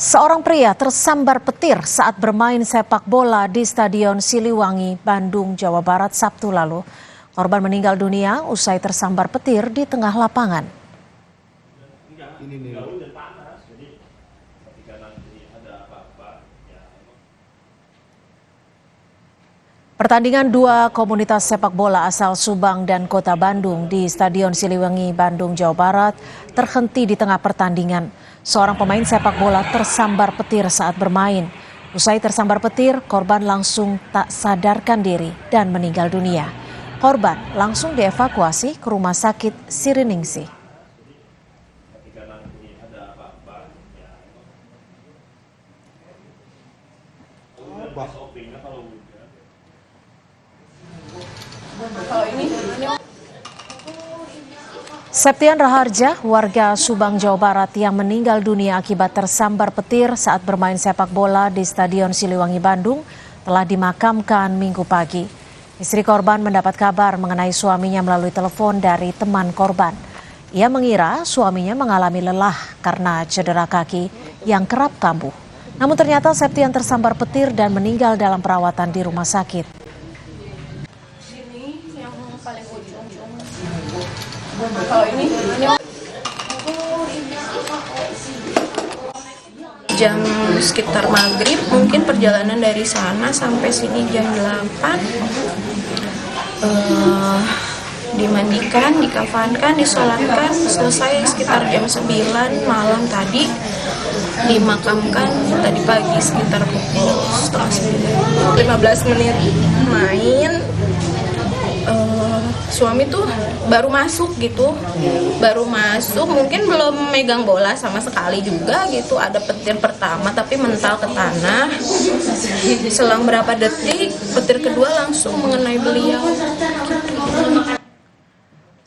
Seorang pria tersambar petir saat bermain sepak bola di Stadion Siliwangi, Bandung, Jawa Barat, Sabtu lalu. Korban meninggal dunia usai tersambar petir di tengah lapangan. Pertandingan dua komunitas sepak bola asal Subang dan Kota Bandung di Stadion Siliwangi, Bandung, Jawa Barat terhenti di tengah pertandingan. Seorang pemain sepak bola tersambar petir saat bermain. Usai tersambar petir, korban langsung tak sadarkan diri dan meninggal dunia. Korban langsung dievakuasi ke Rumah Sakit Siriningsih. Septian Raharja, warga Subang, Jawa Barat yang meninggal dunia akibat tersambar petir saat bermain sepak bola di Stadion Siliwangi, Bandung, telah dimakamkan Minggu pagi. Istri korban mendapat kabar mengenai suaminya melalui telepon dari teman korban. Ia mengira suaminya mengalami lelah karena cedera kaki yang kerap kambuh. Namun ternyata Septian tersambar petir dan meninggal dalam perawatan di rumah sakit. Kalau ini jam sekitar maghrib, mungkin perjalanan dari sana sampai sini jam 8. Dimandikan, dikafankan, disolatkan, selesai sekitar jam 9 malam tadi. Dimakamkan tadi pagi sekitar pukul 8:30. 15 menit main. Suami tuh baru masuk gitu, mungkin belum megang bola sama sekali juga gitu. Ada petir pertama tapi mental ke tanah. Selang berapa detik petir kedua langsung mengenai beliau.